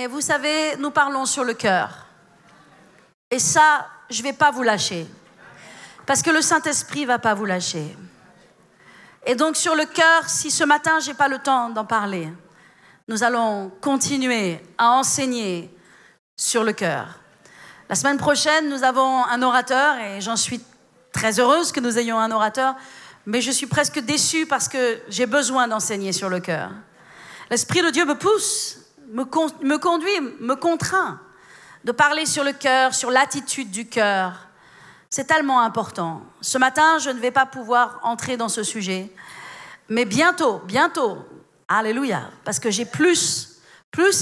Mais vous savez, nous parlons sur le cœur. Et ça, je ne vais pas vous lâcher. Parce que le Saint-Esprit ne va pas vous lâcher. Et donc sur le cœur, si ce matin, je n'ai pas le temps d'en parler, nous allons continuer à enseigner sur le cœur. La semaine prochaine, nous avons un orateur et j'en suis très heureuse que nous ayons un orateur, mais je suis presque déçue parce que j'ai besoin d'enseigner sur le cœur. L'Esprit de Dieu me pousse, me conduit, me contraint de parler sur le cœur, sur l'attitude du cœur. C'est tellement important. Ce matin, je ne vais pas pouvoir entrer dans ce sujet, mais bientôt, alléluia, parce que j'ai plus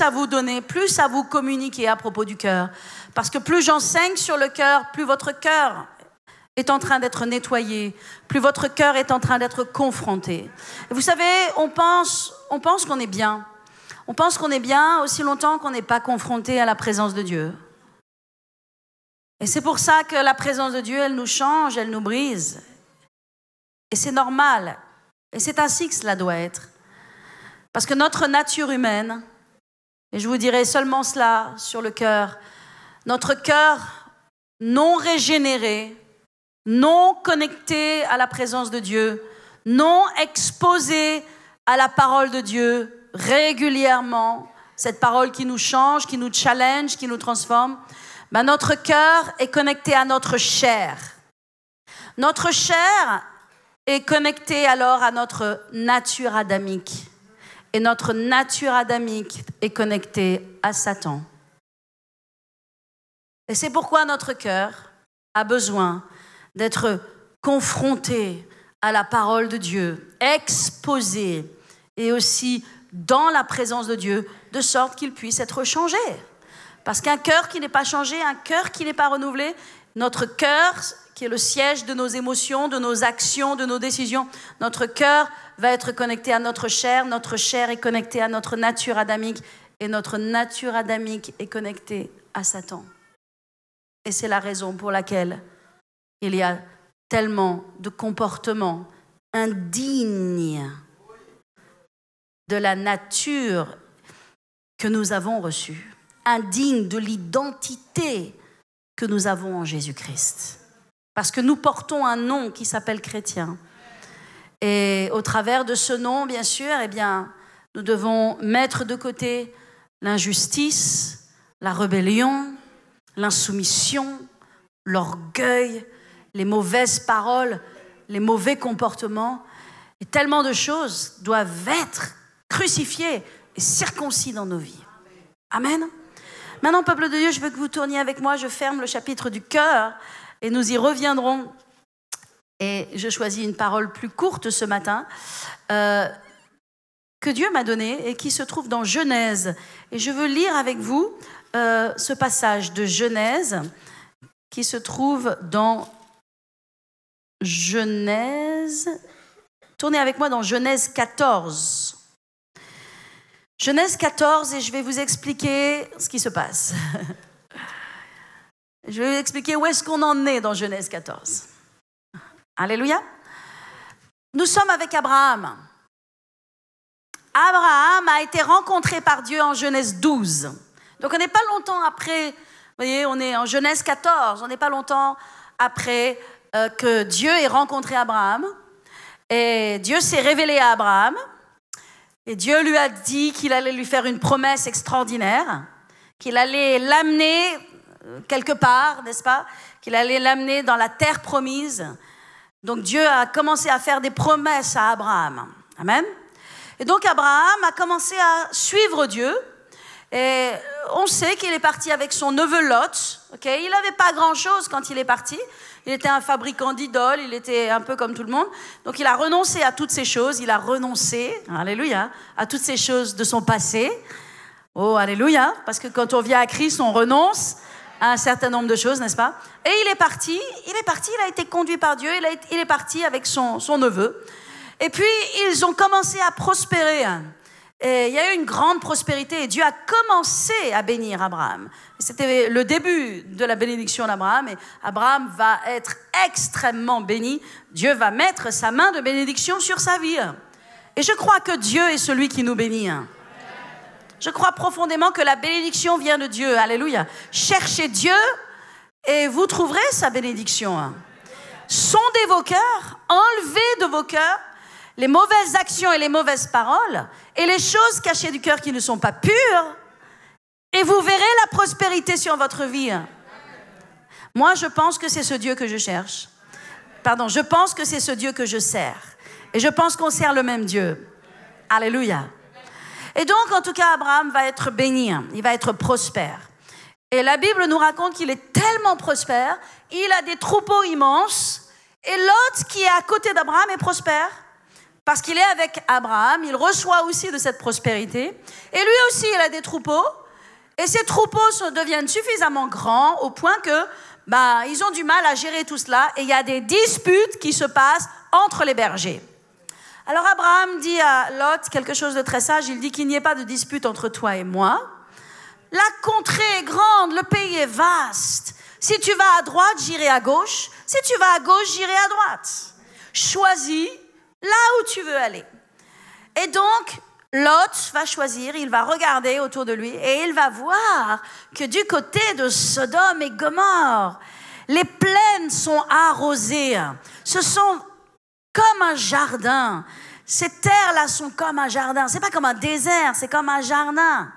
à vous donner, plus à vous communiquer à propos du cœur. Parce que plus j'enseigne sur le cœur, plus votre cœur est en train d'être nettoyé, plus votre cœur est en train d'être confronté. Et vous savez, on pense qu'on est bien. On pense qu'on est bien aussi longtemps qu'on n'est pas confronté à la présence de Dieu. Et c'est pour ça que la présence de Dieu, elle nous change, elle nous brise. Et c'est normal. Et c'est ainsi que cela doit être. Parce que notre nature humaine, et je vous dirai seulement cela sur le cœur, notre cœur non régénéré, non connecté à la présence de Dieu, non exposé à la parole de Dieu régulièrement, cette parole qui nous change, qui nous challenge, qui nous transforme, ben notre cœur est connecté à notre chair. Notre chair est connectée alors à notre nature adamique. Et notre nature adamique est connectée à Satan. Et c'est pourquoi notre cœur a besoin d'être confronté à la parole de Dieu, exposé et aussi dans la présence de Dieu, de sorte qu'il puisse être changé. Parce qu'un cœur qui n'est pas changé, un cœur qui n'est pas renouvelé, notre cœur, qui est le siège de nos émotions, de nos actions, de nos décisions, notre cœur va être connecté à notre chair est connectée à notre nature adamique, et notre nature adamique est connectée à Satan. Et c'est la raison pour laquelle il y a tellement de comportements indignes de la nature que nous avons reçue. Indigne de l'identité que nous avons en Jésus-Christ. Parce que nous portons un nom qui s'appelle chrétien. Et au travers de ce nom, bien sûr, eh bien, nous devons mettre de côté l'injustice, la rébellion, l'insoumission, l'orgueil, les mauvaises paroles, les mauvais comportements. Et tellement de choses doivent être crucifiées et circoncis dans nos vies. Amen. Maintenant, peuple de Dieu, je veux que vous tourniez avec moi. Je ferme le chapitre du cœur et nous y reviendrons. Et je choisis une parole plus courte ce matin que Dieu m'a donnée et qui se trouve dans Genèse. Et je veux lire avec vous ce passage de Genèse qui se trouve dans Genèse. Tournez avec moi dans Genèse 14. Genèse 14, et je vais vous expliquer ce qui se passe. Je vais vous expliquer où est-ce qu'on en est dans Genèse 14. Alléluia. Nous sommes avec Abraham. Abraham a été rencontré par Dieu en Genèse 12. Donc on n'est pas longtemps après, vous voyez, on est en Genèse 14, on n'est pas longtemps après que Dieu ait rencontré Abraham. Et Dieu s'est révélé à Abraham. Et Dieu lui a dit qu'il allait lui faire une promesse extraordinaire, qu'il allait l'amener quelque part, n'est-ce pas? Qu'il allait l'amener dans la terre promise. Donc Dieu a commencé à faire des promesses à Abraham. Amen. Et donc Abraham a commencé à suivre Dieu. Et on sait qu'il est parti avec son neveu Lot. Okay? Il n'avait pas grand-chose quand il est parti. Il était un fabricant d'idoles, il était un peu comme tout le monde. Donc il a renoncé à toutes ces choses, il a renoncé, alléluia, à toutes ces choses de son passé. Oh, alléluia, parce que quand on vient à Christ, on renonce à un certain nombre de choses, n'est-ce pas? Et il est parti, il a été conduit par Dieu, il est parti avec son neveu. Et puis, ils ont commencé à prospérer. Et il y a eu une grande prospérité et Dieu a commencé à bénir Abraham. C'était le début de la bénédiction d'Abraham et Abraham va être extrêmement béni. Dieu va mettre sa main de bénédiction sur sa vie. Et je crois que Dieu est celui qui nous bénit. Je crois profondément que la bénédiction vient de Dieu. Alléluia. Cherchez Dieu et vous trouverez sa bénédiction. Sondez vos cœurs, enlevez de vos cœurs les mauvaises actions et les mauvaises paroles et les choses cachées du cœur qui ne sont pas pures et vous verrez la prospérité sur votre vie. Moi, je pense que c'est ce Dieu que je cherche. Pardon, je pense que c'est ce Dieu que je sers. Et je pense qu'on sert le même Dieu. Alléluia. Et donc, en tout cas, Abraham va être béni. Il va être prospère. Et la Bible nous raconte qu'il est tellement prospère, il a des troupeaux immenses. Et Lot, qui est à côté d'Abraham, est prospère. Parce qu'il est avec Abraham, il reçoit aussi de cette prospérité. Et lui aussi, il a des troupeaux. Et ces troupeaux deviennent suffisamment grands au point que ils ont du mal à gérer tout cela. Et il y a des disputes qui se passent entre les bergers. Alors Abraham dit à Lot quelque chose de très sage. Il dit qu'il n'y ait pas de dispute entre toi et moi. La contrée est grande, le pays est vaste. Si tu vas à droite, j'irai à gauche. Si tu vas à gauche, j'irai à droite. Choisis là où tu veux aller. Et donc, Lot va choisir, il va regarder autour de lui et il va voir que du côté de Sodome et Gomorrhe, les plaines sont arrosées. Ce sont comme un jardin. Ces terres-là sont comme un jardin. C'est pas comme un désert, c'est comme un jardin.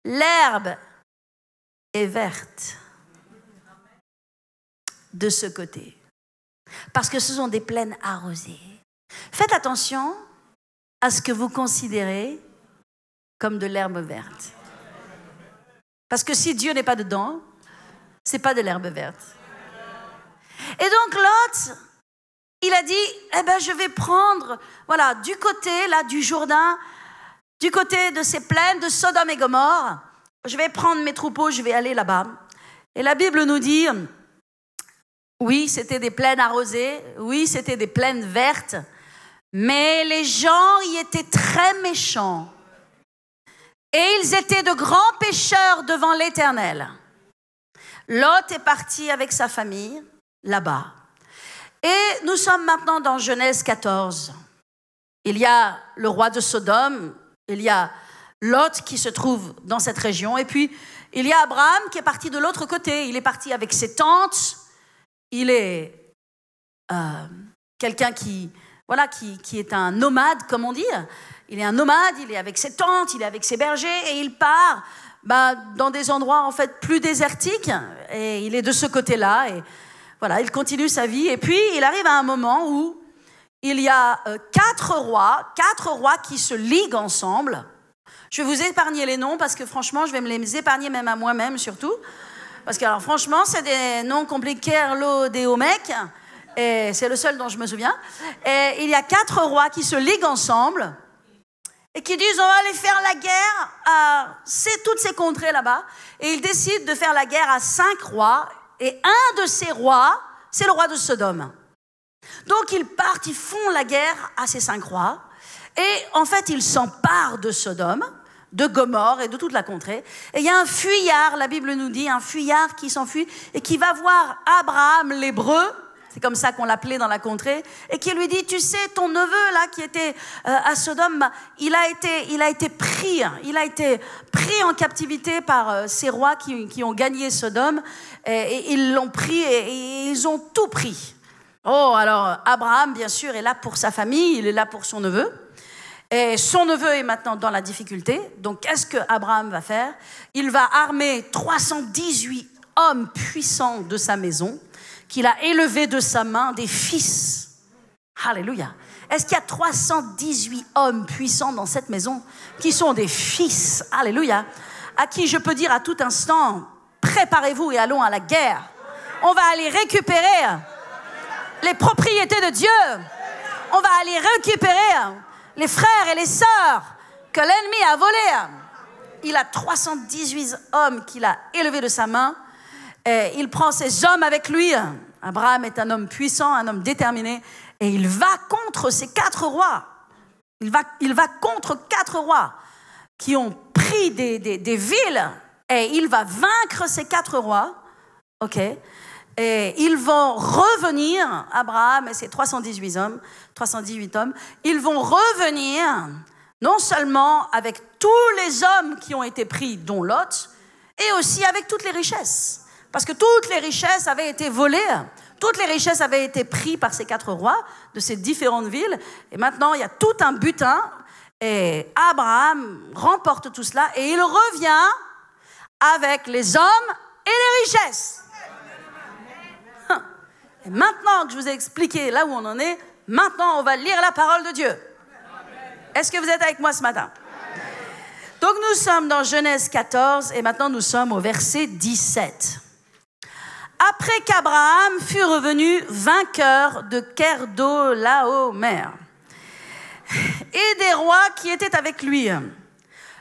L'herbe est verte de ce côté. Parce que ce sont des plaines arrosées. Faites attention à ce que vous considérez comme de l'herbe verte. Parce que si Dieu n'est pas dedans, c'est pas de l'herbe verte. Et donc Lot, il a dit, je vais prendre, du côté là du Jourdain, du côté de ces plaines de Sodome et Gomorre, je vais prendre mes troupeaux, je vais aller là-bas. Et la Bible nous dit, oui, c'était des plaines arrosées, oui, c'était des plaines vertes, mais les gens y étaient très méchants. Et ils étaient de grands pécheurs devant l'Éternel. Lot est parti avec sa famille là-bas. Et nous sommes maintenant dans Genèse 14. Il y a le roi de Sodome, il y a Lot qui se trouve dans cette région, et puis il y a Abraham qui est parti de l'autre côté. Il est parti avec ses tantes. Il est quelqu'un qui est un nomade, comme on dit. Il est un nomade, il est avec ses tantes, il est avec ses bergers, et il part dans des endroits en fait plus désertiques. Et il est de ce côté-là, et il continue sa vie. Et puis, il arrive à un moment où il y a quatre rois qui se liguent ensemble. Je vais vous épargner les noms parce que franchement, je vais me les épargner même à moi-même surtout. Parce que alors, franchement, c'est des noms compliqués, Erlo, Déo, mec. Et c'est le seul dont je me souviens. Et il y a 4 rois qui se liguent ensemble et qui disent on va aller faire la guerre à toutes ces contrées là-bas. Et ils décident de faire la guerre à 5 rois. Et un de ces rois, c'est le roi de Sodome. Donc ils partent, ils font la guerre à ces 5 rois. Et en fait, ils s'emparent de Sodome, de Gomorre et de toute la contrée. Et il y a un fuyard, la Bible nous dit, un fuyard qui s'enfuit et qui va voir Abraham l'Hébreu, c'est comme ça qu'on l'appelait dans la contrée, et qui lui dit, tu sais, ton neveu là qui était à Sodome, il a été pris en captivité par ces rois qui ont gagné Sodome, et ils l'ont pris et ils ont tout pris. Oh, alors Abraham, bien sûr, est là pour sa famille, il est là pour son neveu. Et son neveu est maintenant dans la difficulté. Donc, qu'est-ce que Abraham va faire? Il va armer 318 hommes puissants de sa maison, qu'il a élevés de sa main, des fils. Alléluia. Est-ce qu'il y a 318 hommes puissants dans cette maison qui sont des fils? Alléluia. À qui je peux dire à tout instant, préparez-vous et allons à la guerre. On va aller récupérer les propriétés de Dieu. On va aller récupérer les frères et les sœurs que l'ennemi a volés. Il a 318 hommes qu'il a élevés de sa main. Et il prend ces hommes avec lui. Abraham est un homme puissant, un homme déterminé. Et il va contre ces 4 rois. Il va contre 4 rois qui ont pris des villes. Et il va vaincre ces 4 rois. OK? Et ils vont revenir, Abraham et ses 318 hommes, ils vont revenir Non seulement avec tous les hommes qui ont été pris, dont Lot, et aussi avec toutes les richesses. Parce que toutes les richesses avaient été volées, toutes les richesses avaient été prises par ces 4 rois de ces différentes villes. Et maintenant, il y a tout un butin. Et Abraham remporte tout cela et il revient avec les hommes et les richesses. Et maintenant que je vous ai expliqué là où on en est, maintenant on va lire la parole de Dieu. Est-ce que vous êtes avec moi ce matin? Donc nous sommes dans Genèse 14 et maintenant nous sommes au verset 17. Après qu'Abraham fut revenu vainqueur de Kedorlaomer et des rois qui étaient avec lui,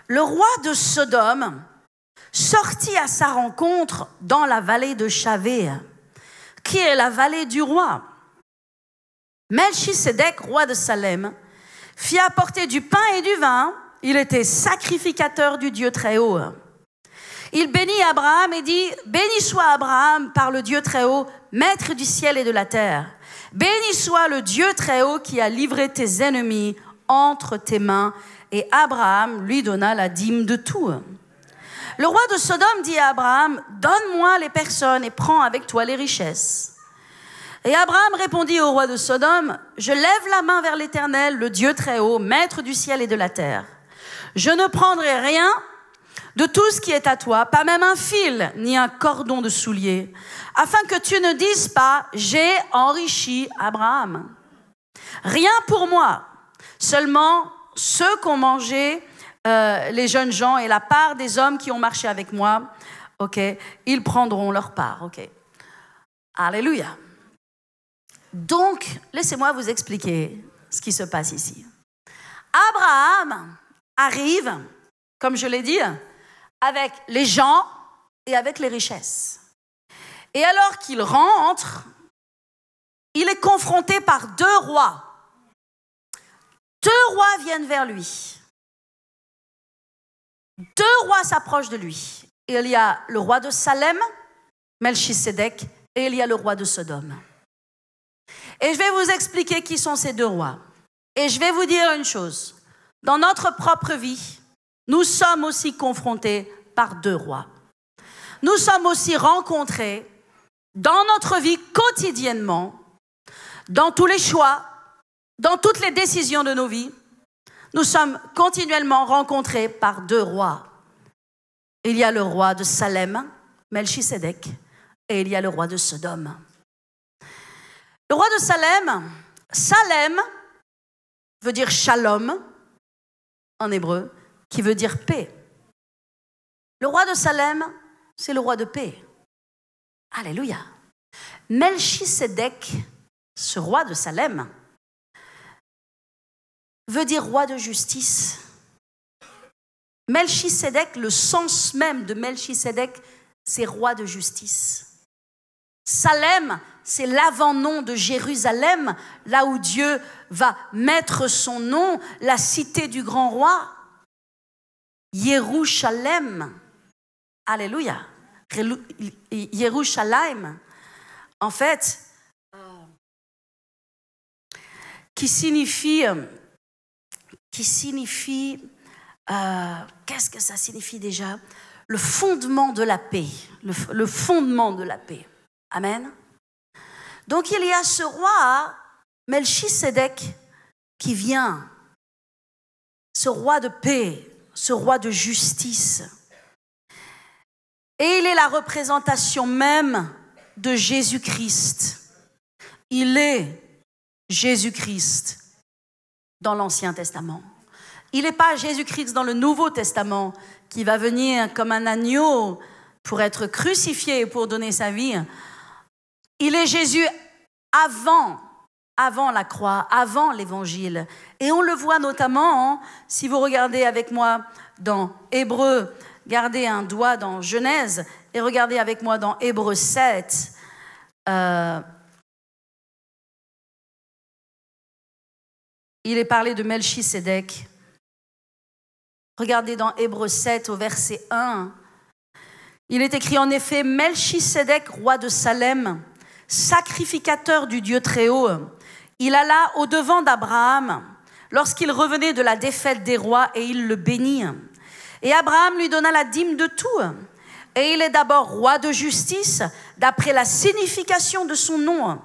le roi de Sodome sortit à sa rencontre dans la vallée de Chavé, qui est la vallée du roi. Melchisédek, roi de Salem, fit apporter du pain et du vin. Il était sacrificateur du Dieu Très-Haut. Il bénit Abraham et dit, « Béni soit Abraham par le Dieu Très-Haut, maître du ciel et de la terre. Béni soit le Dieu Très-Haut qui a livré tes ennemis entre tes mains. » Et Abraham lui donna la dîme de tout. Le roi de Sodome dit à Abraham, « Donne-moi les personnes et prends avec toi les richesses. » Et Abraham répondit au roi de Sodome, « Je lève la main vers l'Éternel, le Dieu Très-Haut, maître du ciel et de la terre. Je ne prendrai rien de tout ce qui est à toi, pas même un fil, ni un cordon de soulier, afin que tu ne dises pas, j'ai enrichi Abraham. Rien pour moi, seulement ceux qu'ont mangé les jeunes gens et la part des hommes qui ont marché avec moi, ok, ils prendront leur part, ok. Alléluia. Donc, laissez-moi vous expliquer ce qui se passe ici. Abraham arrive, comme je l'ai dit, avec les gens et avec les richesses. Et alors qu'il rentre, il est confronté par 2 rois. 2 rois viennent vers lui. 2 rois s'approchent de lui. Il y a le roi de Salem, Melchisédek, et il y a le roi de Sodome. Et je vais vous expliquer qui sont ces 2 rois. Et je vais vous dire une chose. Dans notre propre vie, nous sommes aussi confrontés par 2 rois. Nous sommes aussi rencontrés dans notre vie quotidiennement, dans tous les choix, dans toutes les décisions de nos vies. Nous sommes continuellement rencontrés par 2 rois. Il y a le roi de Salem, Melchisédek, et il y a le roi de Sodome. Le roi de Salem, Salem veut dire shalom en hébreu, qui veut dire paix. Le roi de Salem, c'est le roi de paix. Alléluia. Melchisédek, ce roi de Salem, veut dire roi de justice. Melchisédek, le sens même de Melchisédek, c'est roi de justice. Salem, c'est l'avant-nom de Jérusalem, là où Dieu va mettre son nom, la cité du grand roi. Yerushalem. Alléluia. Yerushalayim. En fait, qui signifie qu'est-ce que ça signifie déjà? Le fondement de la paix. Le fondement de la paix. Amen. Donc il y a ce roi, Melchisédek, qui vient. Ce roi de paix, ce roi de justice. Et il est la représentation même de Jésus-Christ. Il est Jésus-Christ dans l'Ancien Testament. Il n'est pas Jésus-Christ dans le Nouveau Testament qui va venir comme un agneau pour être crucifié et pour donner sa vie. Il est Jésus avant la croix, avant l'Évangile. Et on le voit notamment, si vous regardez avec moi dans Hébreux, gardez un doigt dans Genèse et regardez avec moi dans Hébreux 7. Il est parlé de Melchisédek. Regardez dans Hébreux 7 au verset 1. Il est écrit en effet, Melchisédek, roi de Salem, sacrificateur du Dieu Très-Haut, il alla au-devant d'Abraham lorsqu'il revenait de la défaite des rois, et il le bénit. Et Abraham lui donna la dîme de tout. Et il est d'abord roi de justice, d'après la signification de son nom.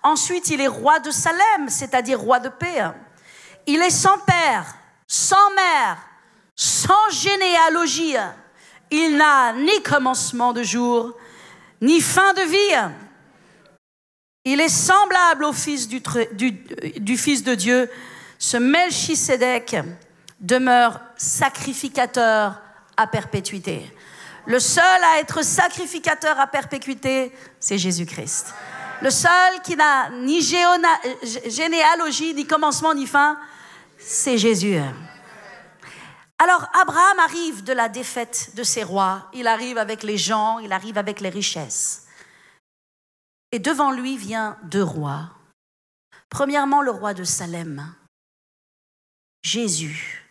Ensuite, il est roi de Salem, c'est-à-dire roi de paix. Il est sans père, sans mère, sans généalogie. Il n'a ni commencement de jour, ni fin de vie. Il est semblable au fils du Fils de Dieu. Ce Melchisédek demeure sacrificateur à perpétuité. Le seul à être sacrificateur à perpétuité, c'est Jésus-Christ. Le seul qui n'a ni généalogie, ni commencement, ni fin, c'est Jésus. Alors, Abraham arrive de la défaite de ses rois. Il arrive avec les gens, il arrive avec les richesses. Et devant lui vient deux rois. Premièrement, le roi de Salem, Jésus.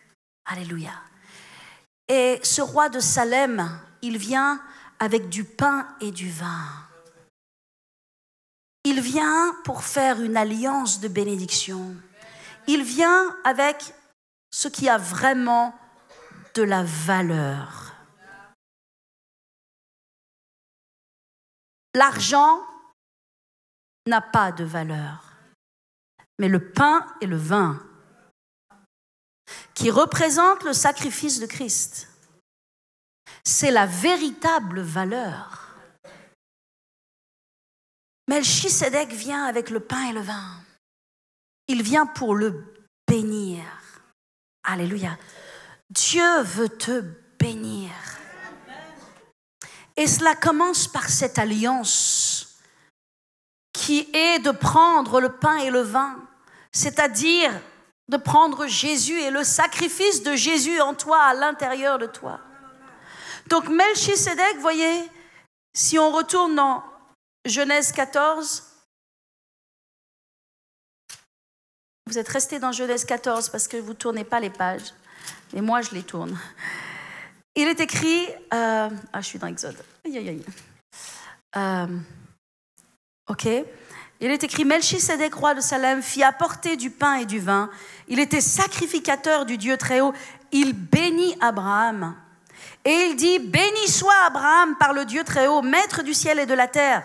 Alléluia. Et ce roi de Salem, il vient avec du pain et du vin. Il vient pour faire une alliance de bénédiction. Il vient avec ce qui a vraiment de la valeur. L'argent n'a pas de valeur, mais le pain et le vin, qui représentent le sacrifice de Christ, c'est la véritable valeur. Melchisédek vient avec le pain et le vin. Il vient pour le bénir. Alléluia. Dieu veut te bénir. Et cela commence par cette alliance qui est de prendre le pain et le vin, c'est-à-dire de prendre Jésus et le sacrifice de Jésus en toi, à l'intérieur de toi. Donc Melchisédek, voyez, si on retourne dans Genèse 14, vous êtes restés dans Genèse 14 parce que vous ne tournez pas les pages, mais moi je les tourne. Il est écrit, je suis dans Exode. Ok. Il est écrit, Melchisédek, roi de Salem, fit apporter du pain et du vin. Il était sacrificateur du Dieu très haut. Il bénit Abraham. Et il dit, béni soit Abraham par le Dieu très haut, maître du ciel et de la terre.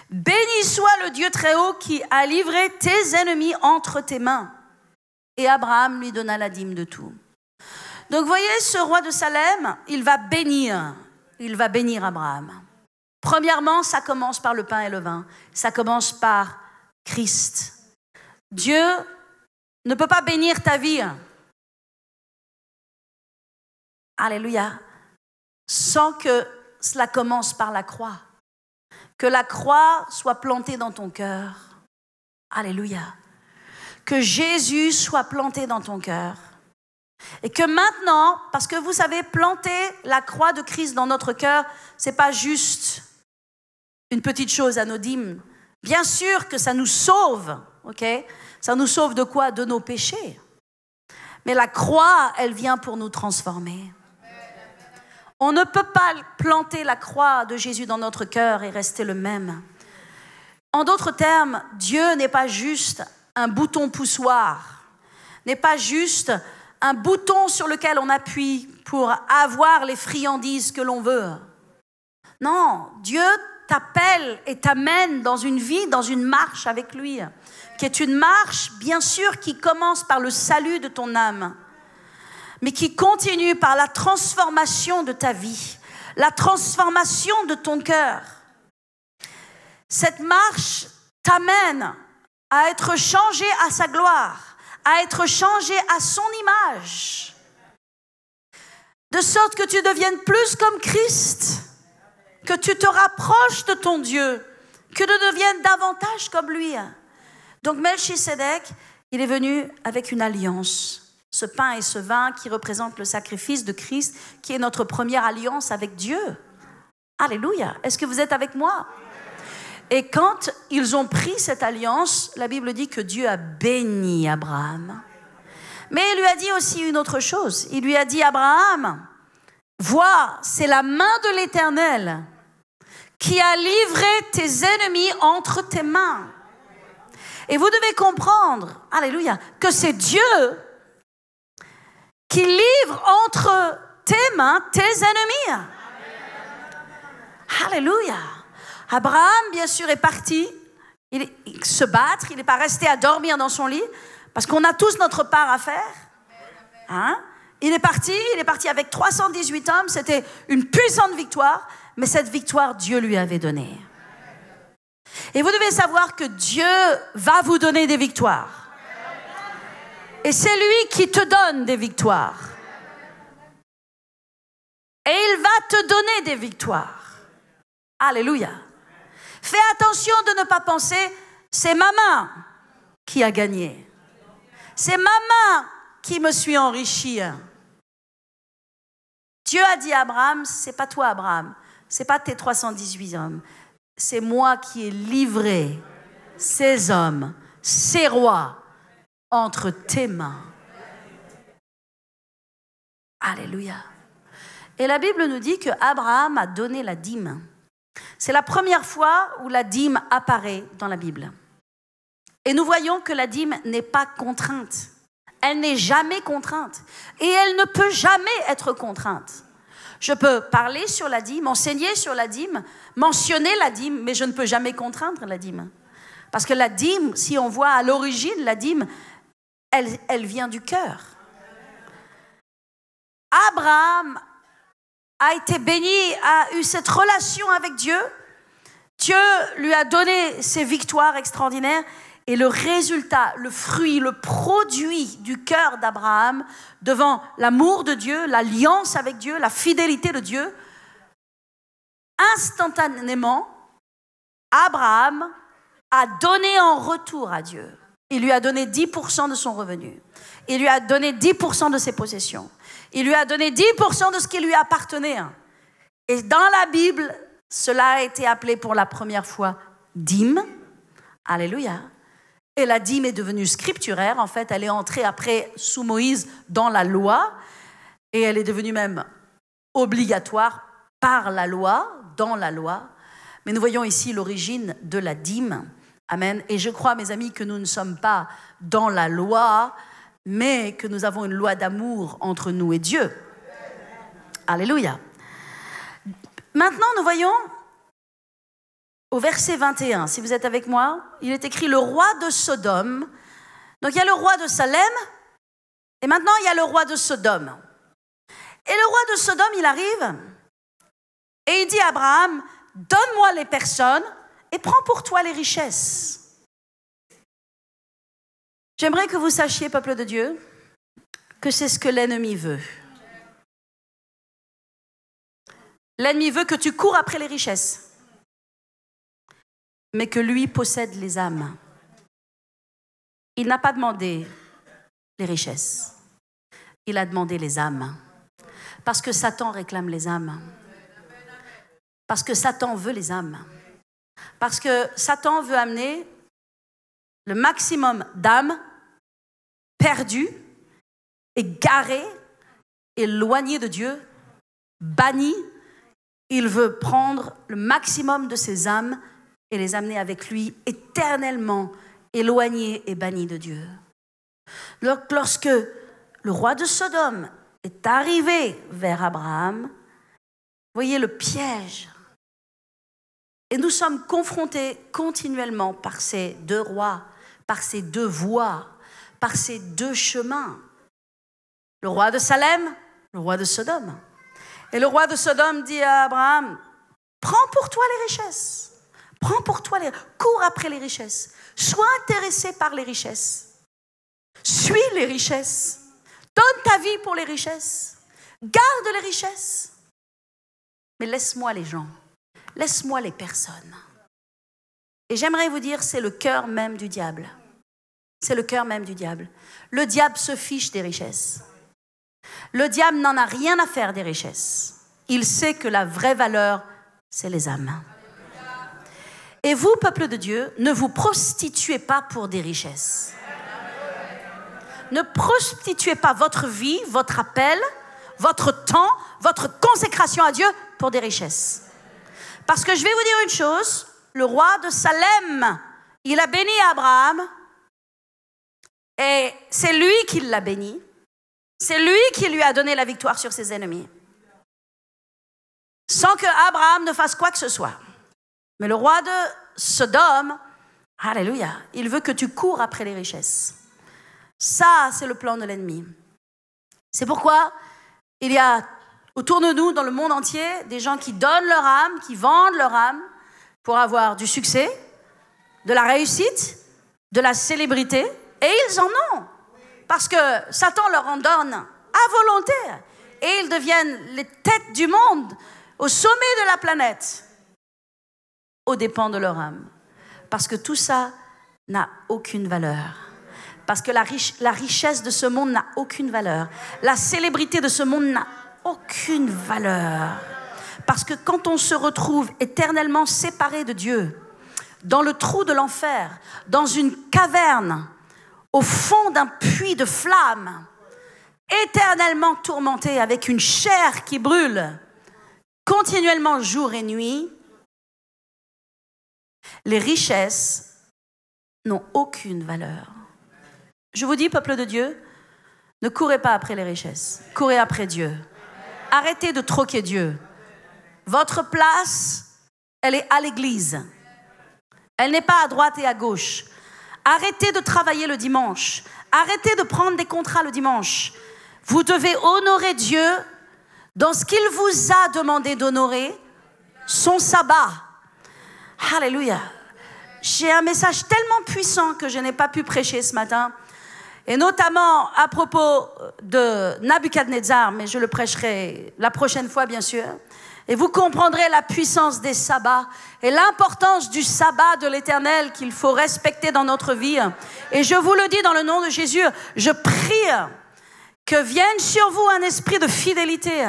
Béni soit le Dieu très haut qui a livré tes ennemis entre tes mains. Et Abraham lui donna la dîme de tout. Donc, voyez, ce roi de Salem, il va bénir Abraham. Premièrement, ça commence par le pain et le vin. Ça commence par Christ. Dieu ne peut pas bénir ta vie. Alléluia. Sans que cela commence par la croix. Que la croix soit plantée dans ton cœur. Alléluia. Que Jésus soit planté dans ton cœur. Et que maintenant, parce que vous savez, planter la croix de Christ dans notre cœur, c'est pas juste une petite chose anodine. Bien sûr que ça nous sauve, ok? Ça nous sauve de quoi? De nos péchés. Mais la croix, elle vient pour nous transformer. On ne peut pas planter la croix de Jésus dans notre cœur et rester le même. En d'autres termes, Dieu n'est pas juste un bouton poussoir, n'est pas juste un bouton sur lequel on appuie pour avoir les friandises que l'on veut. Non, Dieu t'appelle et t'amène dans une vie, dans une marche avec lui, qui est une marche, bien sûr, qui commence par le salut de ton âme, mais qui continue par la transformation de ta vie, la transformation de ton cœur. Cette marche t'amène à être changé à sa gloire, à être changé à son image, de sorte que tu deviennes plus comme Christ, que tu te rapproches de ton Dieu, que tu deviennes davantage comme lui. Donc Melchisédek, il est venu avec une alliance, ce pain et ce vin qui représentent le sacrifice de Christ, qui est notre première alliance avec Dieu. Alléluia. Est-ce que vous êtes avec moi? Et quand ils ont pris cette alliance, la Bible dit que Dieu a béni Abraham. Mais il lui a dit aussi une autre chose. Il lui a dit, Abraham, vois, c'est la main de l'Éternel qui a livré tes ennemis entre tes mains. Et vous devez comprendre, alléluia, que c'est Dieu qui livre entre tes mains tes ennemis. Alléluia. Abraham, bien sûr, est parti se battre. Il n'est pas resté à dormir dans son lit parce qu'on a tous notre part à faire. Hein? Il est parti avec 318 hommes. C'était une puissante victoire, mais cette victoire, Dieu lui avait donnée. Et vous devez savoir que Dieu va vous donner des victoires. Et c'est lui qui te donne des victoires. Et il va te donner des victoires. Alléluia. Fais attention de ne pas penser, c'est ma main qui a gagné. C'est ma main qui me suis enrichie. Dieu a dit à Abraham, c'est pas toi Abraham, c'est pas tes 318 hommes. C'est moi qui ai livré ces hommes, ces rois, entre tes mains. Alléluia. Et la Bible nous dit que Abraham a donné la dîme. C'est la première fois où la dîme apparaît dans la Bible. Et nous voyons que la dîme n'est pas contrainte. Elle n'est jamais contrainte. Et elle ne peut jamais être contrainte. Je peux parler sur la dîme, enseigner sur la dîme, mentionner la dîme, mais je ne peux jamais contraindre la dîme. Parce que la dîme, si on voit à l'origine, la dîme, elle vient du cœur. Abraham a été béni, a eu cette relation avec Dieu. Dieu lui a donné ses victoires extraordinaires. Et le résultat, le fruit, le produit du cœur d'Abraham devant l'amour de Dieu, l'alliance avec Dieu, la fidélité de Dieu, instantanément, Abraham a donné en retour à Dieu. Il lui a donné 10% de son revenu. Il lui a donné 10% de ses possessions. Il lui a donné 10% de ce qui lui appartenait. Et dans la Bible, cela a été appelé pour la première fois dîme. Alléluia. Et la dîme est devenue scripturaire. En fait, elle est entrée après, sous Moïse, dans la loi. Et elle est devenue même obligatoire par la loi, dans la loi. Mais nous voyons ici l'origine de la dîme. Amen. Et je crois, mes amis, que nous ne sommes pas dans la loi, mais que nous avons une loi d'amour entre nous et Dieu. Alléluia. Maintenant, nous voyons au verset 21, si vous êtes avec moi, il est écrit le roi de Sodome. Donc il y a le roi de Salem, et maintenant il y a le roi de Sodome. Et le roi de Sodome, il arrive, et il dit à Abraham, donne-moi les personnes, et prends pour toi les richesses. J'aimerais que vous sachiez, peuple de Dieu, que c'est ce que l'ennemi veut. L'ennemi veut que tu cours après les richesses, mais que lui possède les âmes. Il n'a pas demandé les richesses, il a demandé les âmes. Parce que Satan réclame les âmes. Parce que Satan veut les âmes. Parce que Satan veut amener le maximum d'âmes perdues, égarées, éloignées de Dieu, bannies. Il veut prendre le maximum de ces âmes et les amener avec lui éternellement éloignés et bannis de Dieu. Donc, lorsque le roi de Sodome est arrivé vers Abraham, voyez le piège. Et nous sommes confrontés continuellement par ces deux rois, par ces deux voies, par ces deux chemins. Le roi de Salem, le roi de Sodome. Et le roi de Sodome dit à Abraham, prends pour toi les richesses. Prends pour toi cours après les richesses. Sois intéressé par les richesses. Suis les richesses. Donne ta vie pour les richesses. Garde les richesses. Mais laisse-moi les gens. Laisse-moi les personnes. Et j'aimerais vous dire, c'est le cœur même du diable. C'est le cœur même du diable. Le diable se fiche des richesses. Le diable n'en a rien à faire des richesses. Il sait que la vraie valeur, c'est les âmes. Et vous, peuple de Dieu, ne vous prostituez pas pour des richesses. Ne prostituez pas votre vie, votre appel, votre temps, votre consécration à Dieu pour des richesses. Parce que je vais vous dire une chose, le roi de Salem, il a béni Abraham Et c'est lui qui l'a béni. C'est lui qui lui a donné la victoire sur ses ennemis. Sans que Abraham ne fasse quoi que ce soit. Mais le roi de Sodome, alléluia, il veut que tu cours après les richesses. Ça, c'est le plan de l'ennemi. C'est pourquoi il y a autour de nous, dans le monde entier, des gens qui donnent leur âme, qui vendent leur âme pour avoir du succès, de la réussite, de la célébrité. Et ils en ont. Parce que Satan leur en donne à volonté. Et ils deviennent les têtes du monde, au sommet de la planète, aux dépens de leur âme. Parce que tout ça n'a aucune valeur. Parce que la richesse de ce monde n'a aucune valeur. La célébrité de ce monde n'a aucune valeur. Parce que quand on se retrouve éternellement séparé de Dieu, dans le trou de l'enfer, dans une caverne, au fond d'un puits de flammes, éternellement tourmenté avec une chair qui brûle, continuellement jour et nuit, les richesses n'ont aucune valeur. Je vous dis, peuple de Dieu, ne courez pas après les richesses, courez après Dieu. Arrêtez de troquer Dieu. Votre place, elle est à l'église. Elle n'est pas à droite et à gauche. Arrêtez de travailler le dimanche. Arrêtez de prendre des contrats le dimanche. Vous devez honorer Dieu dans ce qu'il vous a demandé d'honorer, son sabbat. Alléluia. J'ai un message tellement puissant que je n'ai pas pu prêcher ce matin. Et notamment à propos de Nabuchodonosor, mais je le prêcherai la prochaine fois, bien sûr. Et vous comprendrez la puissance des sabbats et l'importance du sabbat de l'Éternel qu'il faut respecter dans notre vie. Et je vous le dis dans le nom de Jésus, je prie que vienne sur vous un esprit de fidélité,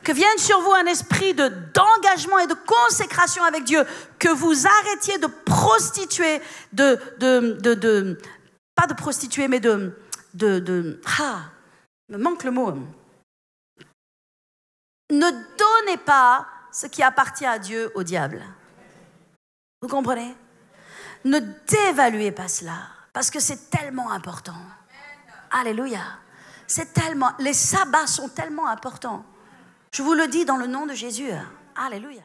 que vienne sur vous un esprit d'engagement et de consécration avec Dieu, que vous arrêtiez de prostituer, pas de prostituer, mais me manque le mot. Ne donnez pas ce qui appartient à Dieu au diable. Vous comprenez? Ne dévaluez pas cela, parce que c'est tellement important. Alléluia. Les sabbats sont tellement importants. Je vous le dis dans le nom de Jésus. Alléluia.